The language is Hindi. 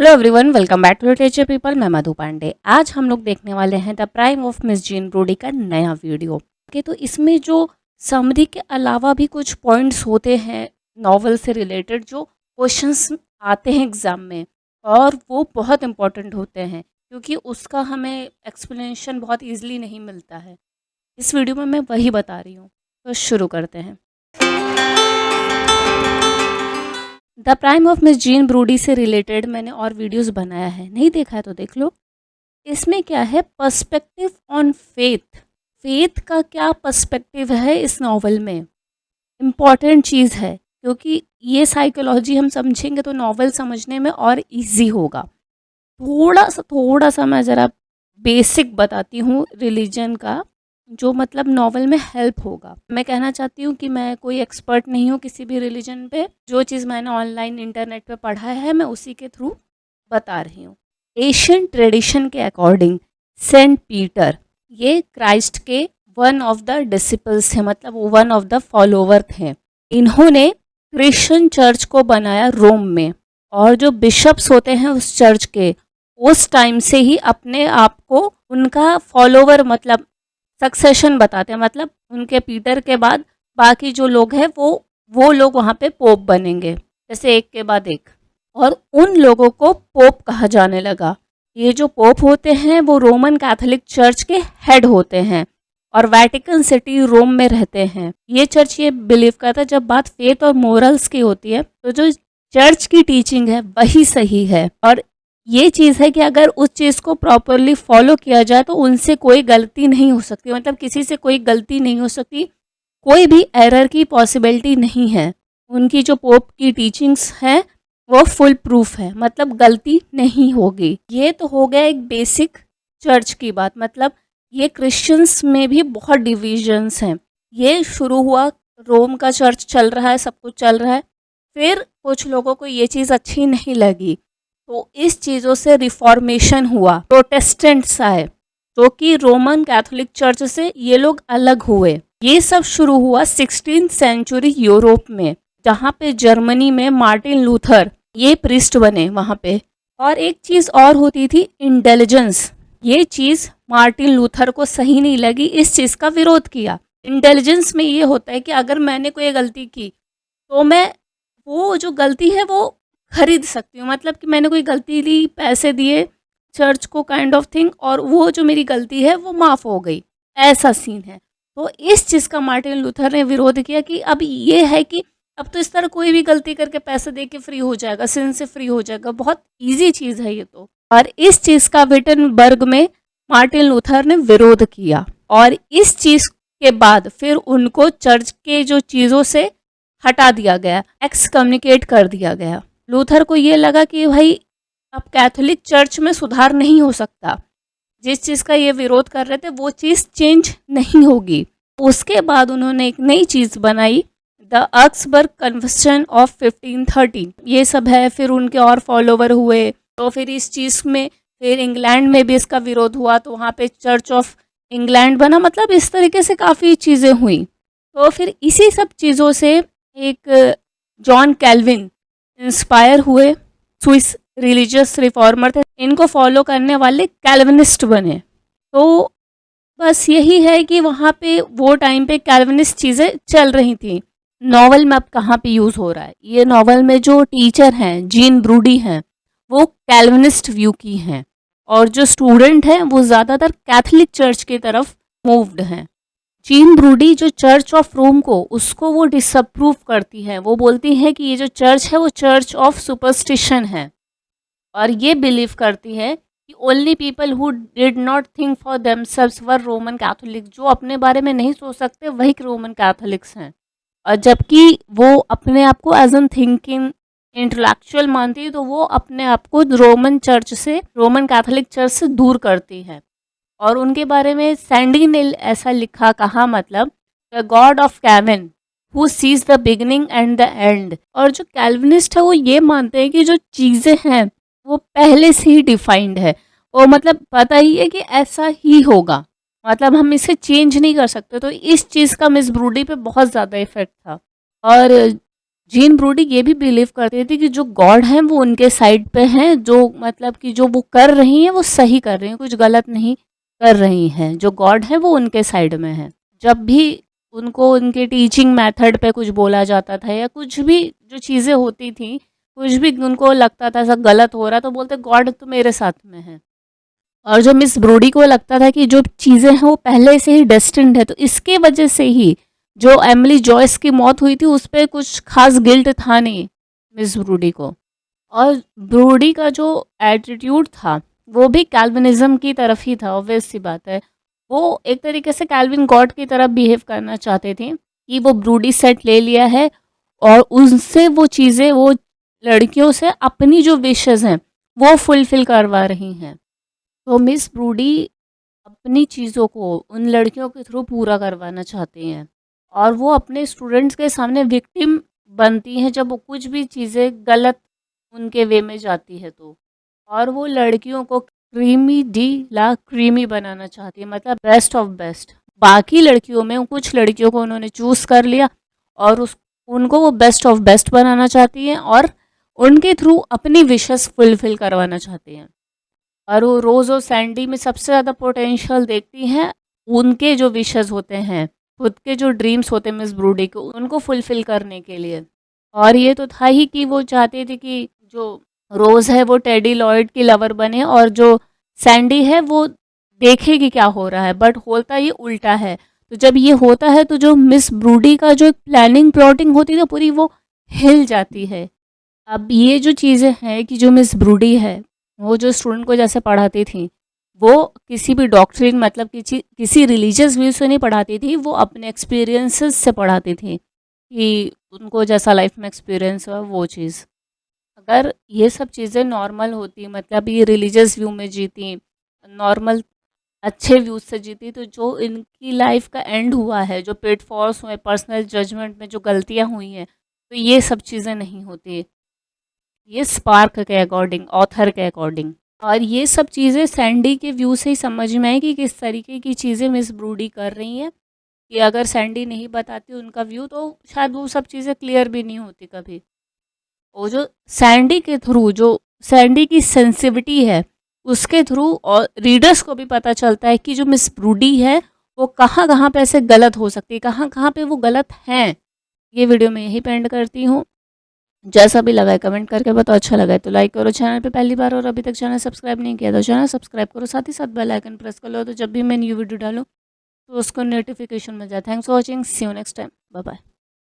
Hello everyone, welcome back to literature people. मैं मधु पांडे। आज हम लोग देखने वाले हैं the Prime of Miss Jean Brodie का नया वीडियो। तो इसमें जो समरी के अलावा भी कुछ पॉइंट्स होते हैं नॉवल से रिलेटेड, जो क्वेश्चंस आते हैं एग्जाम में, और वो बहुत इंपॉर्टेंट होते हैं क्योंकि उसका हमें एक्सप्लेनेशन बहुत ईजिली नहीं मिलता है। इस वीडियो में मैं वही बता रही हूँ, तो शुरू करते हैं। The Prime of Miss Jean Brodie से रिलेटेड मैंने और वीडियोस बनाया है, नहीं देखा है तो देख लो। इसमें क्या है, पर्सपेक्टिव ऑन फेथ। फेथ का क्या पर्सपेक्टिव है इस नॉवल में, इम्पॉर्टेंट चीज़ है, क्योंकि ये साइकोलॉजी हम समझेंगे तो नॉवल समझने में और इजी होगा। थोड़ा सा मैं ज़रा बेसिक बताती हूँ रिलीजन का, जो मतलब नॉवल में हेल्प होगा। मैं कहना चाहती हूँ कि मैं कोई एक्सपर्ट नहीं हूँ किसी भी रिलीजन पे। जो चीज़ मैंने ऑनलाइन इंटरनेट पे पढ़ा है मैं उसी के थ्रू बता रही हूँ। एशियन ट्रेडिशन के अकॉर्डिंग सेंट पीटर ये क्राइस्ट के वन ऑफ द डिसिपल्स थे, मतलब वन ऑफ द फॉलोवर थे। इन्होंने क्रिश्चियन चर्च को बनाया रोम में, और जो बिशप्स होते हैं उस चर्च के, उस टाइम से ही अपने आप को उनका फॉलोवर मतलब सक्सेशन बताते हैं, मतलब उनके पीटर के बाद बाकी जो लोग हैं वो लोग वहाँ पे पोप बनेंगे, जैसे एक के बाद एक, और उन लोगों को पोप कहा जाने लगा। ये जो पोप होते हैं वो रोमन कैथोलिक चर्च के हेड होते हैं और वेटिकन सिटी रोम में रहते हैं। ये चर्च ये बिलीव करता है, जब बात फेथ और मोरल्स की होती है तो जो चर्च की टीचिंग है वही सही है, और ये चीज़ है कि अगर उस चीज़ को प्रॉपरली फॉलो किया जाए तो उनसे कोई गलती नहीं हो सकती, मतलब किसी से कोई गलती नहीं हो सकती, कोई भी एरर की पॉसिबिलिटी नहीं है। उनकी जो पोप की टीचिंग्स हैं वो फुल प्रूफ है, मतलब गलती नहीं होगी। ये तो हो गया एक बेसिक चर्च की बात। मतलब ये क्रिश्चियंस में भी बहुत डिविजन्स हैं। ये शुरू हुआ, रोम का चर्च चल रहा है, सब कुछ चल रहा है, फिर कुछ लोगों को ये चीज़ अच्छी नहीं लगी तो इस चीज़ों से रिफॉर्मेशन हुआ, प्रोटेस्टेंट्स आए जो कि रोमन कैथोलिक चर्च से ये लोग अलग हुए। ये सब शुरू हुआ 16th सेंचुरी यूरोप में, जहाँ पे जर्मनी में मार्टिन लूथर ये प्रीस्ट बने वहाँ पे। और एक चीज़ और होती थी, इंटेलिजेंस। ये चीज़ मार्टिन लूथर को सही नहीं लगी, इस चीज़ का विरोध किया। इंटेलिजेंस में ये होता है कि अगर मैंने कोई गलती की तो मैं वो जो गलती है वो खरीद सकती हूँ, मतलब कि मैंने कोई गलती ली, पैसे दिए चर्च को काइंड ऑफ थिंग, और वो जो मेरी गलती है वो माफ़ हो गई, ऐसा सीन है। तो इस चीज़ का मार्टिन लूथर ने विरोध किया कि अब ये है कि अब तो इस तरह कोई भी गलती करके पैसे दे के फ्री हो जाएगा, सिन से फ्री हो जाएगा, बहुत ईजी चीज़ है ये तो। और इस चीज़ का विटनबर्ग में मार्टिन लूथर ने विरोध किया, और इस चीज़ के बाद फिर उनको चर्च के जो चीज़ों से हटा दिया गया, एक्सकम्युनिकेट कर दिया गया। लूथर को ये लगा कि भाई अब कैथोलिक चर्च में सुधार नहीं हो सकता, जिस चीज़ का ये विरोध कर रहे थे वो चीज़ चेंज नहीं होगी। उसके बाद उन्होंने एक नई चीज़ बनाई, द ऑक्सबर्ग कन्वेंशन ऑफ 1513। ये सब है, फिर उनके और फॉलोवर हुए, तो फिर इस चीज़ में फिर इंग्लैंड में भी इसका विरोध हुआ, तो वहाँ पे चर्च ऑफ इंग्लैंड बना, मतलब इस तरीके से काफ़ी चीज़ें हुई। तो फिर इसी सब चीज़ों से एक जॉन कैल्विन इंस्पायर हुए, स्विस रिलीजियस रिफॉर्मर थे, इनको फॉलो करने वाले कैल्विनिस्ट बने। तो बस यही है कि वहाँ पे वो टाइम पे कैल्विनिस्ट चीज़ें चल रही थी। नॉवल में अब कहाँ पे यूज़ हो रहा है, ये नॉवल में जो टीचर हैं जीन ब्रूडी हैं वो कैल्विनिस्ट व्यू की हैं, और जो स्टूडेंट हैं वो ज़्यादातर कैथोलिक चर्च की तरफ मूव्ड हैं। जीन ब्रूडी जो चर्च ऑफ रोम को उसको वो डिसअप्रूव करती है, वो बोलती है कि ये जो चर्च है वो चर्च ऑफ सुपरस्टिशन है, और ये बिलीव करती है कि only people who did not think for themselves were Roman Catholic. जो अपने बारे में नहीं सोच सकते वही रोमन कैथोलिक्स हैं, और जबकि वो अपने आप को एज एन थिंकिंग इंटेलेक्चुअल मानती है तो वो अपने आप को रोमन चर्च से, रोमन कैथोलिक चर्च से दूर करती है। और उनके बारे में सैंडी ने ऐसा लिखा, कहा मतलब the God of cavern who seize the beginning and the end. और जो कैल्विनिस्ट है वो ये मानते हैं कि जो चीज़ें हैं वो पहले से ही डिफाइंड है, वो मतलब पता ही है कि ऐसा ही होगा, मतलब हम इसे चेंज नहीं कर सकते। तो इस चीज़ का मिस ब्रूडी पे बहुत ज़्यादा इफेक्ट था। और जीन ब्रूडी ये भी बिलीव करती थी कि जो गॉड हैं वो उनके साइड पे हैं, जो मतलब कि जो वो कर रही हैं वो सही कर रही हैं, कुछ गलत नहीं कर रही हैं, जो गॉड है वो उनके साइड में है। जब भी उनको उनके टीचिंग मेथड पे कुछ बोला जाता था या कुछ भी जो चीज़ें होती थी, कुछ भी उनको लगता था ऐसा गलत हो रहा तो बोलते गॉड तो मेरे साथ में है। और जो मिस ब्रूडी को लगता था कि जो चीज़ें हैं वो पहले से ही डेस्टिन्ड है, तो इसके वजह से ही जो एमिली जॉयस की मौत हुई थी उस पर कुछ खास गिल्ट था नहीं मिस ब्रूडी को। और ब्रूडी का जो एटीट्यूड था वो भी कैल्विनिज्म की तरफ ही था, ऑब्वियस सी बात है। वो एक तरीके से कैल्विन गॉड की तरफ बिहेव करना चाहते थे कि वो ब्रूडी सेट ले लिया है और उनसे वो चीज़ें, वो लड़कियों से अपनी जो विशेज़ हैं वो फुलफ़िल करवा रही हैं। तो मिस ब्रूडी अपनी चीज़ों को उन लड़कियों के थ्रू पूरा करवाना चाहती हैं और वो अपने स्टूडेंट्स के सामने विक्टिम बनती हैं जब वो कुछ भी चीज़ें गलत उनके वे में जाती है तो। और वो लड़कियों को क्रीमी डी ला क्रीमी बनाना चाहती है, मतलब बेस्ट ऑफ बेस्ट। बाकी लड़कियों में कुछ लड़कियों को उन्होंने चूज़ कर लिया और उस उनको वो बेस्ट ऑफ बेस्ट बनाना चाहती हैं और उनके थ्रू अपनी विशेस फुलफिल करवाना चाहती हैं। और वो रोज़ और सैंडी में सबसे ज़्यादा पोटेंशियल देखती हैं उनके जो विशेस होते हैं, खुद के जो ड्रीम्स होते हैं मिस ब्रूडी को, उनको फुलफ़िल करने के लिए। और ये तो था ही कि वो चाहती थी कि जो रोज़ है वो टेडी लॉयड की लवर बने और जो सैंडी है वो देखे कि क्या हो रहा है, बट होता ये उल्टा है। तो जब ये होता है तो जो मिस ब्रूडी का जो प्लानिंग प्लॉटिंग होती है पूरी, वो हिल जाती है। अब ये जो चीज़ें हैं कि जो मिस ब्रूडी है वो जो स्टूडेंट को जैसे पढ़ाती थी, वो किसी भी डॉक्ट्रिन मतलब किसी रिलीजियस व्यू से नहीं पढ़ाती थी, वो अपने एक्सपीरियंसेस से पढ़ाती थी कि उनको जैसा लाइफ में एक्सपीरियंस हुआ वो चीज़। अगर ये सब चीज़ें नॉर्मल होती, मतलब ये रिलीजियस व्यू में जीती, नॉर्मल अच्छे व्यूज से जीती, तो जो इनकी लाइफ का एंड हुआ है, जो पिटफॉल्स हुए पर्सनल जजमेंट में, जो गलतियां हुई हैं, तो ये सब चीज़ें नहीं होती। ये स्पार्क के अकॉर्डिंग, ऑथर के अकॉर्डिंग। और ये सब चीज़ें सैंडी के व्यू से ही समझ में आई कि किस तरीके की चीज़ें मिस ब्रूडी कर रही हैं, कि अगर सैंडी नहीं बताती उनका व्यू तो शायद वो सब चीज़ें क्लियर भी नहीं होती कभी। वो जो सैंडी के थ्रू, जो सैंडी की सेंसिटिविटी है उसके थ्रू और रीडर्स को भी पता चलता है कि जो मिस ब्रूडी है वो कहाँ कहाँ पे ऐसे गलत हो सकती है, कहाँ कहाँ पे वो गलत हैं। ये वीडियो मैं यही पे एंड करती हूँ। जैसा भी लगा है कमेंट करके बताओ, अच्छा लगा है तो लाइक करो, चैनल पे पहली बार और अभी तक चैनल सब्सक्राइब नहीं किया तो चैनल सब्सक्राइब करो, साथ ही साथ बेल आइकन प्रेस कर लो तो जब भी मैं न्यू वीडियो डालूँ तो उसको नोटिफिकेशन मिल जाए। Thanks for watching, see you next time, bye bye.